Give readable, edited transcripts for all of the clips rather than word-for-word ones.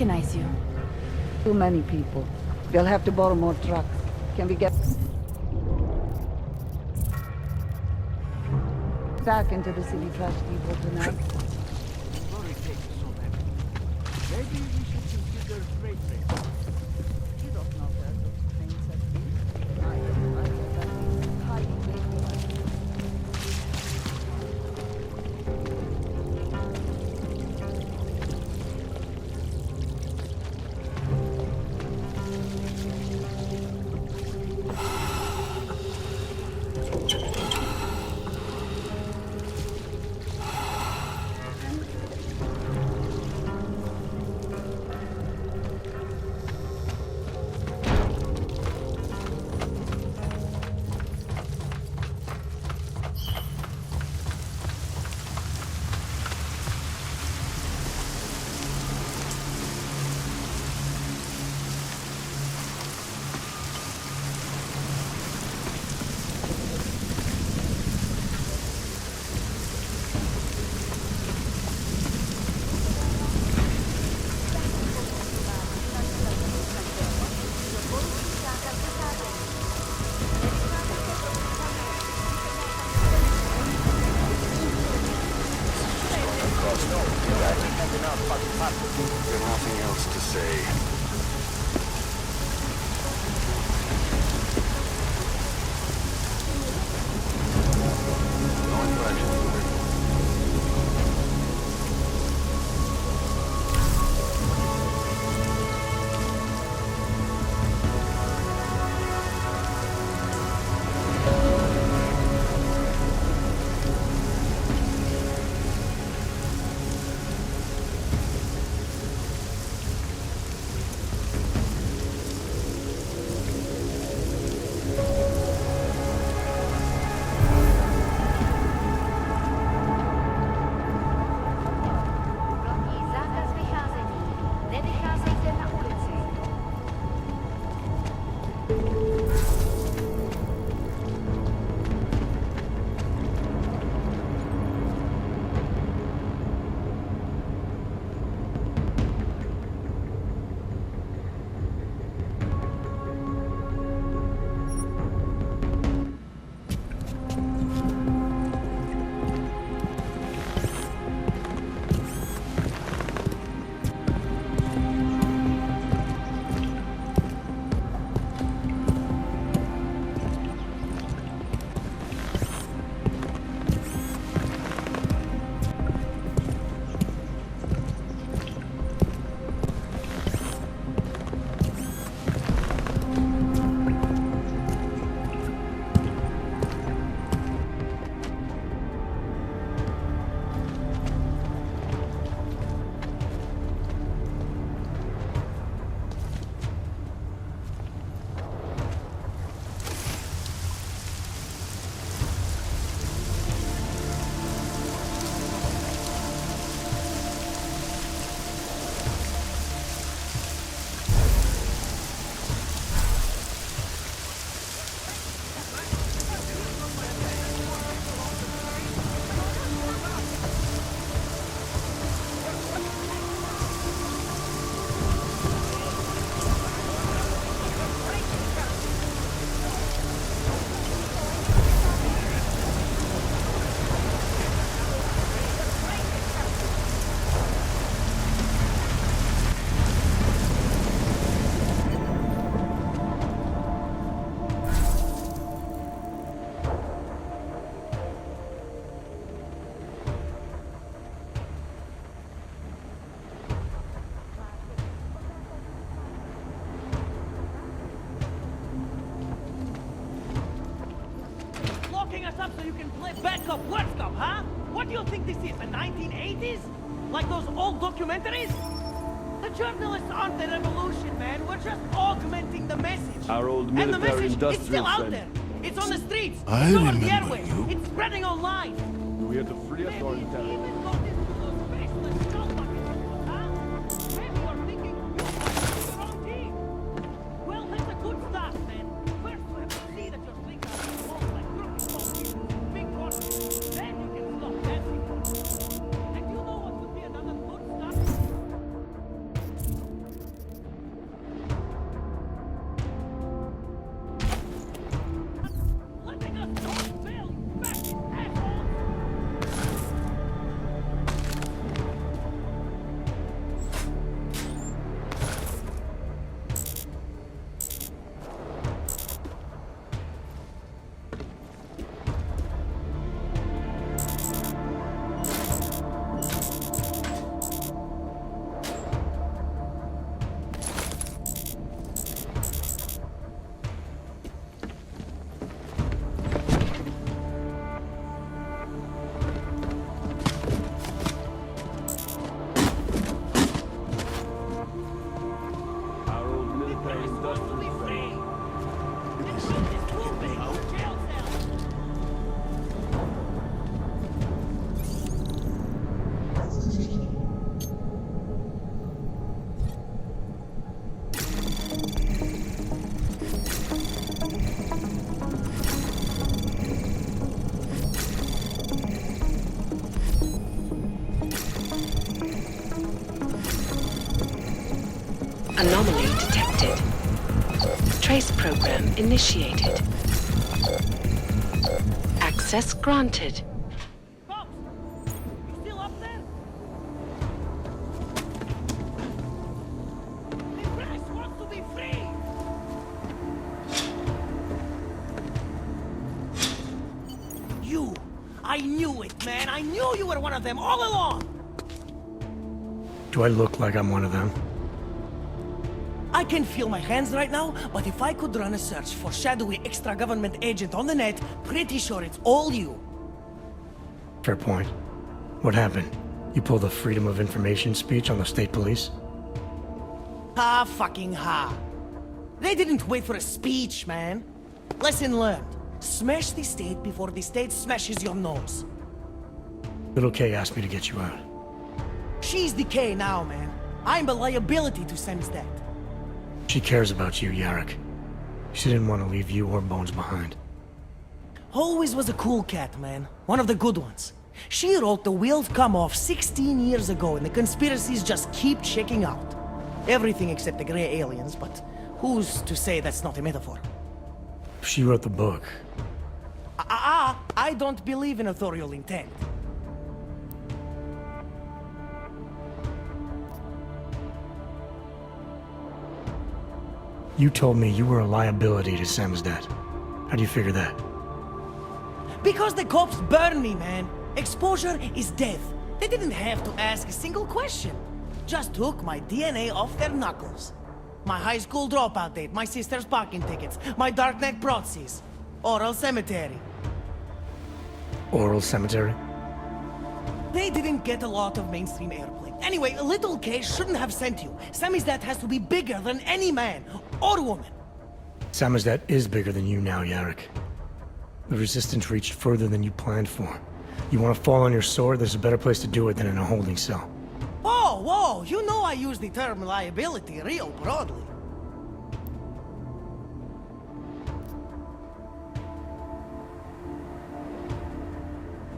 recognize you. Too many people. They'll have to borrow more trucks. Can we get back into the city trash depot tonight? Sorry takes so many. Maybe we should consider freight rates. You don't know where those trains have been. I guess that means hiding radioactive. There's nothing else to say. No infractions. Zákaz vycházení. Nevycházejte na ulici. Locking us up so you can play bad cop, worst cop, huh? What do you think this is, the 1980s? Like those old documentaries? The journalists aren't the revolution, man. We're just augmenting the message. Our old And the military message is still industrial out friend. there. It's on the streets. I It's over the remember airwaves. you. It's spreading online. We are to free us Maybe or it entirely. even got into those faceless skull buckets, huh? Maybe you're thinking you're the wrong team. Well, that's a good start, man. First, we have to see that you're sleeping on the wall like crooked monkeys, big corners. Then you can stop dancing. And you know what would be another good start? Anomaly detected. Trace program initiated. Access granted. Cops! You still up there? The press wants to be free! You! I knew it, man! I knew you were one of them all along! Do I look like I'm one of them? I can feel my hands right now, but if I could run a search for shadowy extra-government agent on the net, pretty sure it's all you. Fair point. What happened? You pulled a Freedom of Information speech on the state police? Ha fucking ha. They didn't wait for a speech, man. Lesson learned. Smash the state before the state smashes your nose. Little K asked me to get you out. She's the K now, man. I'm a liability to Sam's-dat. She cares about you, Yarrick. She didn't want to leave you or Bones behind. Always was a cool cat, man. One of the good ones. She wrote The Wheels Come Off 16 years ago, and the conspiracies just keep checking out. Everything except the gray aliens, but who's to say that's not a metaphor? She wrote the book. I don't believe in authorial intent. You told me you were a liability to Sam's-dat. How do you figure that? Because the cops burn me, man. Exposure is death. They didn't have to ask a single question. Just took my DNA off their knuckles. My high school dropout date, my sister's parking tickets, my darknet proxies. Oral cemetery. Oral cemetery? They didn't get a lot of mainstream airplay. Anyway, little K shouldn't have sent you. Sam's-dat has to be bigger than any man or woman. Sam's-dat is bigger than you now, Yarrick. The Resistance reached further than you planned for. You want to fall on your sword, there's a better place to do it than in a holding cell. Whoa, whoa, you know I use the term liability real broadly.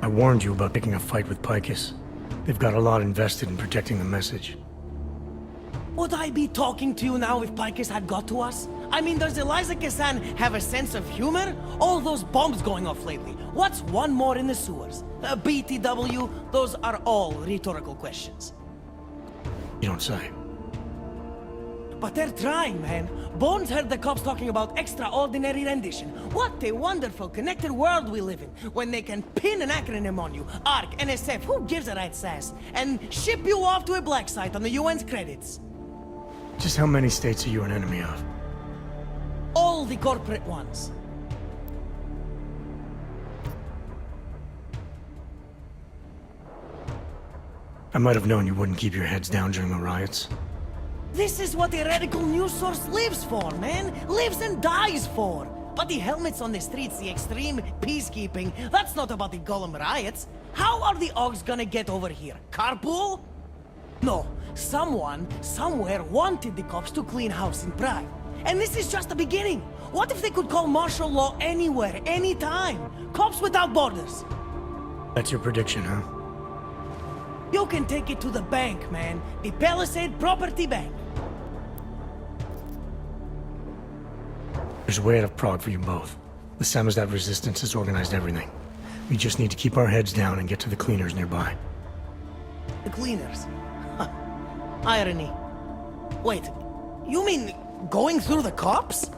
I warned you about picking a fight with Picus. They've got a lot invested in protecting the message. Would I be talking to you now if Picus had got to us? I mean, does Eliza Kassan have a sense of humor? All those bombs going off lately. What's one more in the sewers? BTW, those are all rhetorical questions. You don't say. But they're trying, man. Bones heard the cops talking about extraordinary rendition. What a wonderful, connected world we live in, when they can pin an acronym on you, ARC, NSF, who gives a rat's ass, and ship you off to a black site on the UN's credits. Just how many states are you an enemy of? All the corporate ones. I might have known you wouldn't keep your heads down during the riots. This is what a radical news source lives for, man. Lives and dies for. But the helmets on the streets, the extreme peacekeeping, that's not about the Golem riots. How are the Augs gonna get over here? Carpool? No. Someone, somewhere wanted the cops to clean house in Prague. And this is just the beginning. What if they could call martial law anywhere, anytime? Cops without borders. That's your prediction, huh? You can take it to the bank, man. The Palisade Property Bank. There's a way out of Prague for you both. The Samizdat resistance has organized everything. We just need to keep our heads down and get to the cleaners nearby. The cleaners? Huh. Irony. Wait, you mean going through the cops?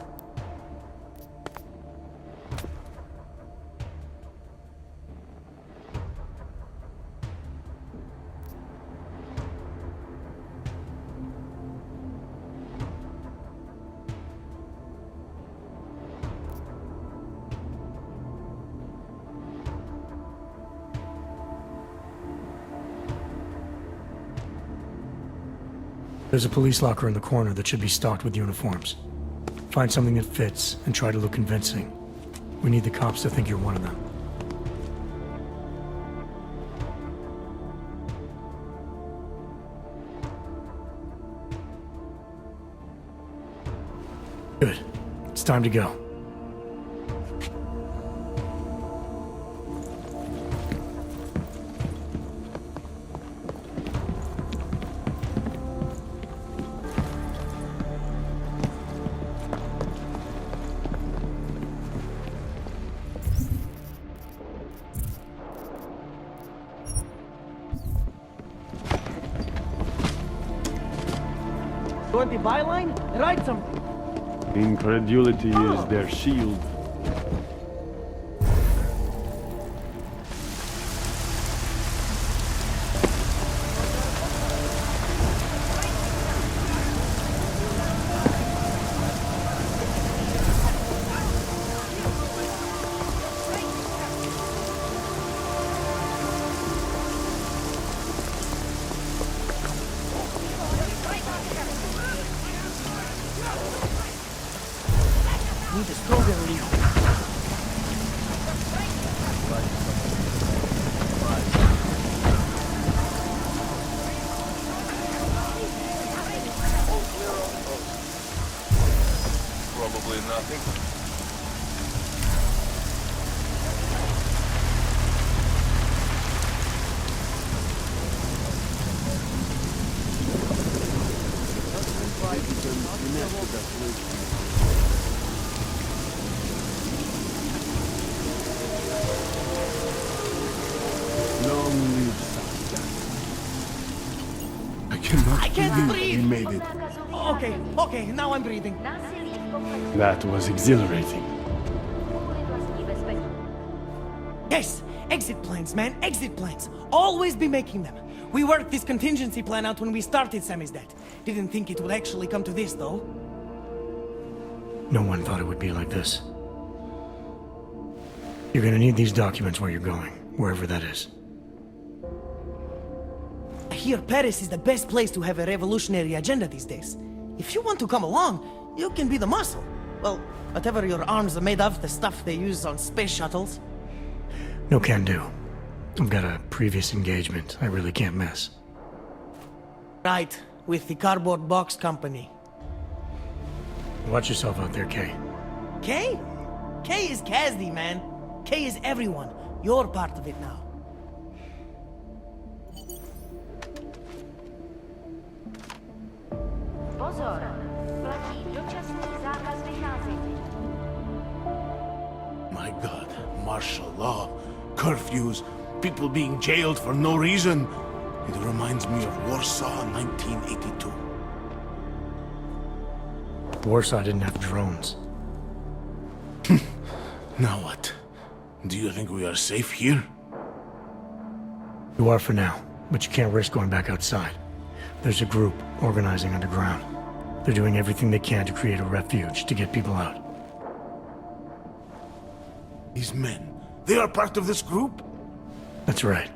There's a police locker in the corner that should be stocked with uniforms. Find something that fits and try to look convincing. We need the cops to think you're one of them. Good. It's time to go. You want the byline? Write something. Incredulity is their shield. Need a stronger leader. Probably nothing. Long live Sasha. I can't breathe. We made it. Okay, now I'm breathing. Násilí v komplexu That was exhilarating. kvůli vlastní bezpečí. Yes, exit plans, man, exit plans. Always be making them. We worked this contingency plan out when we started Sammy's debt. Didn't think it would actually come to this, though. No one thought it would be like this. You're gonna need these documents where you're going, wherever that is. I hear Paris is the best place to have a revolutionary agenda these days. If you want to come along, you can be the muscle. Well, whatever your arms are made of, the stuff they use on space shuttles. No can do. I've got a previous engagement I really can't miss. Right, with the cardboard box company. Watch yourself out there, Kay. Kay? Kay is Kazdy, man. Kay is everyone. You're part of it now. Pozor, platí dočasný zákaz vycházení. My God, martial law, curfews, people being jailed for no reason. It reminds me of Warsaw in 1982. Warsaw didn't have drones. Now what? Do you think we are safe here? You are for now, but you can't risk going back outside. There's a group organizing underground. They're doing everything they can to create a refuge to get people out. These men, they are part of this group? That's right.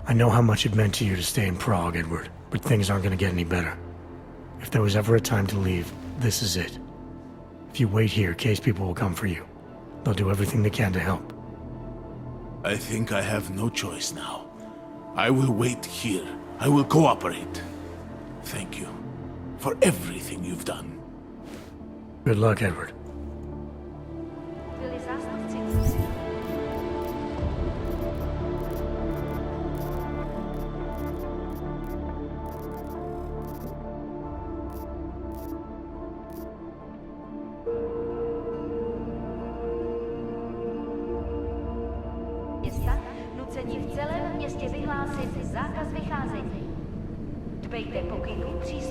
I know how much it meant to you to stay in Prague, Edward, but things aren't going to get any better. If there was ever a time to leave, this is it. If you wait here, Kay's people will come for you. They'll do everything they can to help. I think I have no choice now. I will wait here. I will cooperate. Thank you for everything you've done. Good luck, Edward. Byli zástupci. Města nuceni v celém městě vyhlásit zákaz vycházení. Dbejte pokynů příslušných.